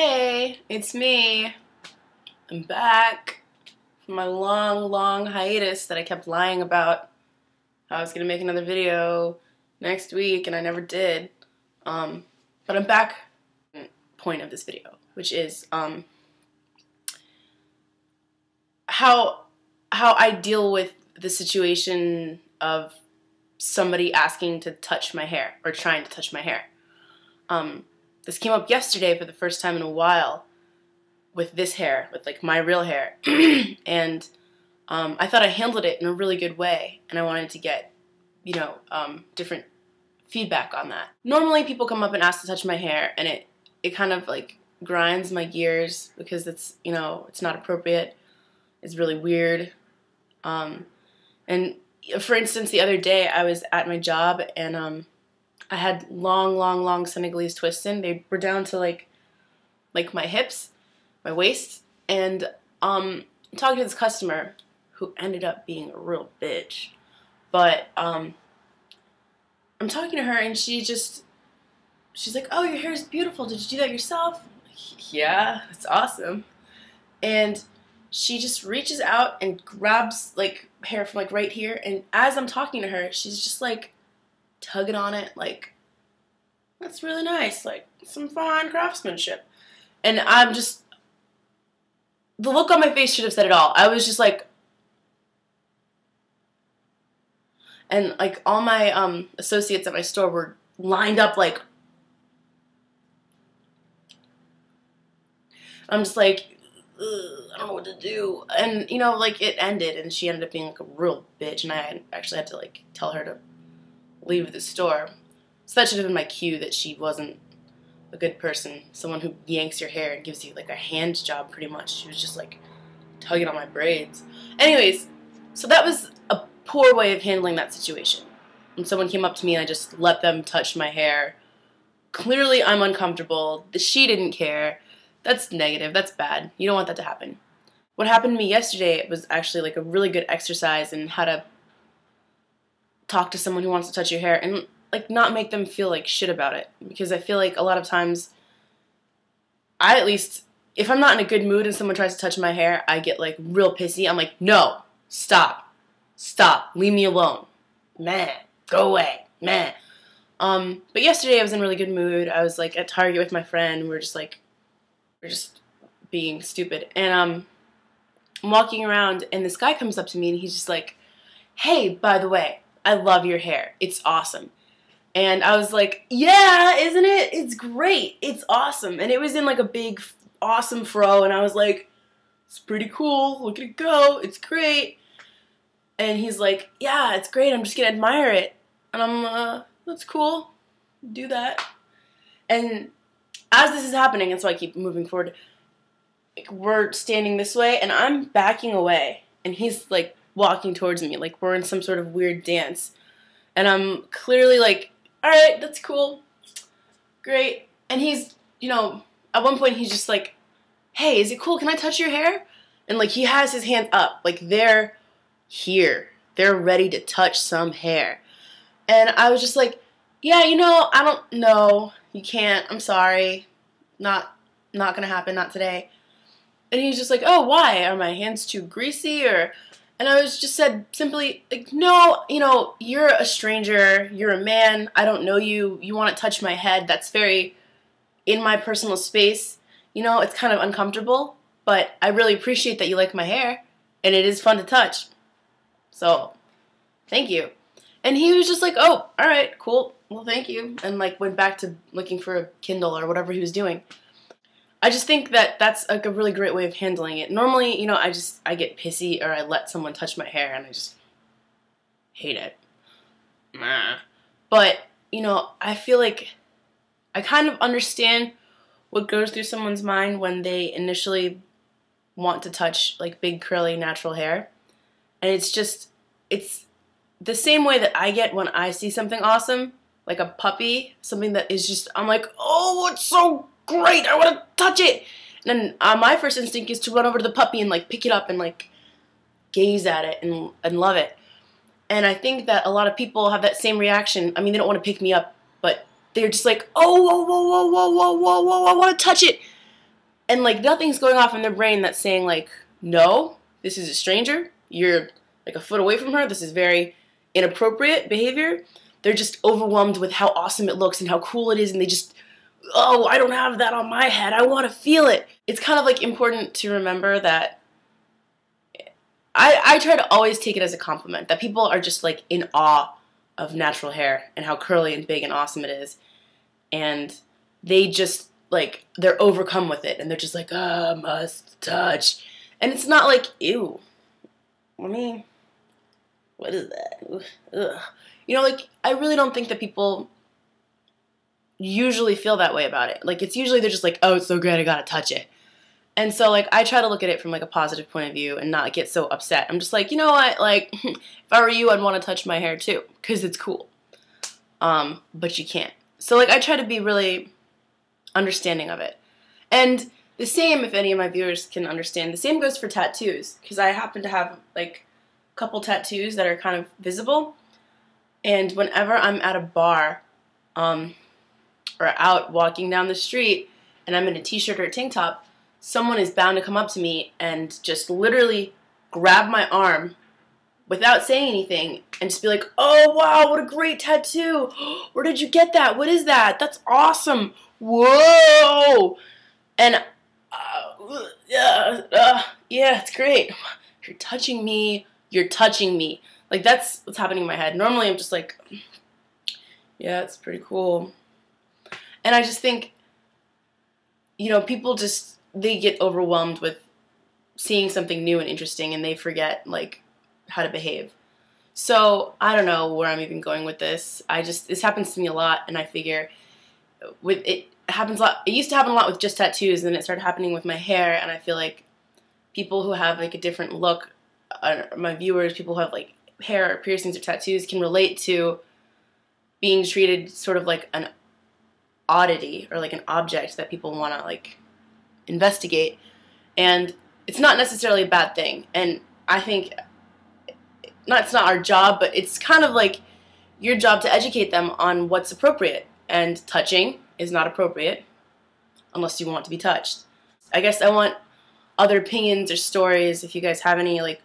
Hey, it's me. I'm back from my long hiatus that I kept lying about how I was gonna make another video next week and I never did. But I'm back. Point of this video, which is how I deal with the situation of somebody asking to touch my hair or trying to touch my hair. This came up yesterday for the first time in a while with this hair, with like my real hair. And I thought I handled it in a really good way, and I wanted to get, different feedback on that. Normally people come up and ask to touch my hair, and it kind of like grinds my gears because it's not appropriate. It's really weird. And for instance, the other day I was at my job and I had long Senegalese twists in. They were down to like my hips, my waist, and talking to this customer who ended up being a real bitch. But I'm talking to her and she's like, "Oh, your hair is beautiful. Did you do that yourself?" I'm like, "Yeah, it's awesome." And she just reaches out and grabs like hair from like right here, and as I'm talking to her, she's just like tugging on it like, "That's really nice, like some fine craftsmanship." And I'm just, the look on my face should have said it all. I was just like, and like all my associates at my store were lined up like, I'm just like, I don't know what to do. And like it ended and she ended up being like a real bitch, and I actually had to like tell her to leave the store. So that should have been my cue that she wasn't a good person. Someone who yanks your hair and gives you like a hand job pretty much. She was just like tugging on my braids. Anyways, so that was a poor way of handling that situation. When someone came up to me and I just let them touch my hair. Clearly I'm uncomfortable. She didn't care. That's negative. That's bad. You don't want that to happen. What happened to me yesterday was actually like a really good exercise in how to talk to someone who wants to touch your hair and like not make them feel like shit about it. Because I feel like a lot of times, at least, if I'm not in a good mood and someone tries to touch my hair, I get like real pissy. I'm like, "No, stop, leave me alone, man, go away, man." But yesterday I was in a really good mood. I was like at Target with my friend. We're just being stupid, and I'm walking around and this guy comes up to me and he's just like, "Hey, by the way, I love your hair. It's awesome." And I was like, "Yeah, isn't it? It's great. It's awesome." And it was in like a big, awesome fro, and I was like, "It's pretty cool. Look at it go. It's great." And he's like, "Yeah, it's great. I'm just gonna admire it." And I'm, "That's cool. Do that." And as this is happening, and so I keep moving forward, like, we're standing this way, and I'm backing away, and he's like walking towards me, like we're in some sort of weird dance. And I'm clearly like, "Alright, that's cool. Great." And he's, at one point he's just like, "Hey, is it cool? Can I touch your hair?" And like he has his hands up, like they're here. They're ready to touch some hair. And I was just like, "Yeah, I don't know. You can't. I'm sorry. Not gonna happen, not today." And he was just like, "Oh, why? Are my hands too greasy or..." And I was just said simply, like, "No, you're a stranger, you're a man, I don't know you, you want to touch my head, that's very in my personal space, it's kind of uncomfortable, but I really appreciate that you like my hair, and it is fun to touch. So, thank you." And he was just like, "Oh, alright, cool, well thank you," and like went back to looking for a Kindle or whatever he was doing. I just think that that's like a really great way of handling it. Normally, I get pissy or I let someone touch my hair and I just hate it. But, I feel like I kind of understand what goes through someone's mind when they initially want to touch like big curly natural hair. And it's the same way that I get when I see something awesome, like a puppy, something that is just, I'm like, "Oh, it's so great, I want to touch it." And then my first instinct is to run over to the puppy and like pick it up and like gaze at it and love it. And I think that a lot of people have that same reaction. I mean, they don't want to pick me up, but they're just like, "Oh, whoa, whoa, whoa, whoa, whoa, whoa, whoa, I want to touch it." and like nothing's going off in their brain that's saying like, no, this is a stranger, you're like a foot away from her, this is very inappropriate behavior. They're just overwhelmed with how awesome it looks and how cool it is, and they just, oh, I don't have that on my head, I want to feel it. It's kind of like important to remember that I try to always take it as a compliment, that people are just like in awe of natural hair and how curly and big and awesome it is, and they just like, they're overcome with it, and they're just like, oh, must touch. And it's not like, ew, I mean, what is that? Ugh. You know, like, I really don't think that people usually feel that way about it. Like, it's usually they're just like, oh, it's so great, I gotta touch it. And so, like, I try to look at it from, like, a positive point of view and not get so upset. I'm just like, you know what, like, if I were you, I'd want to touch my hair, too, because it's cool. But you can't. So, like, I try to be really understanding of it. And the same, if any of my viewers can understand, the same goes for tattoos, because I happen to have, like, a couple tattoos that are kind of visible, and whenever I'm at a bar, or out walking down the street, and I'm in a t-shirt or a tank top, someone is bound to come up to me and just literally grab my arm without saying anything and just be like, oh, wow, what a great tattoo. Where did you get that? What is that? That's awesome. Whoa. And yeah, it's great. You're touching me. You're touching me. Like, that's what's happening in my head. Normally, I'm just like, yeah, it's pretty cool. And I just think, you know, people just, they get overwhelmed with seeing something new and interesting, and they forget, like, how to behave. So, I don't know where I'm even going with this. This happens to me a lot, and I figure it happens a lot. It used to happen a lot with just tattoos, and then it started happening with my hair, and I feel like people who have, like, a different look, my viewers, people who have, like, hair or piercings or tattoos can relate to being treated sort of like an oddity or like an object that people want to, like, investigate. And it's not necessarily a bad thing. And I think it's not our job, but it's kind of like your job to educate them on what's appropriate. And touching is not appropriate unless you want to be touched. I guess I want other opinions or stories. If you guys have any, like,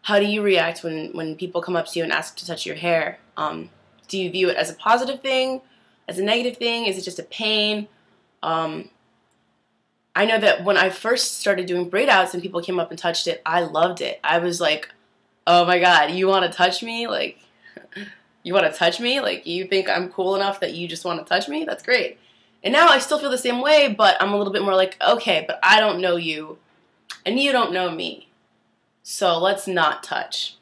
how do you react when people come up to you and ask to touch your hair? Do you view it as a positive thing, as a negative thing? Is it just a pain? I know that when I first started doing braid outs and people came up and touched it, I loved it. I was like, oh my god, you want to touch me? Like, you want to touch me? Like, you think I'm cool enough that you just want to touch me? That's great. And now I still feel the same way, but I'm a little bit more like, okay, but I don't know you, and you don't know me. So let's not touch.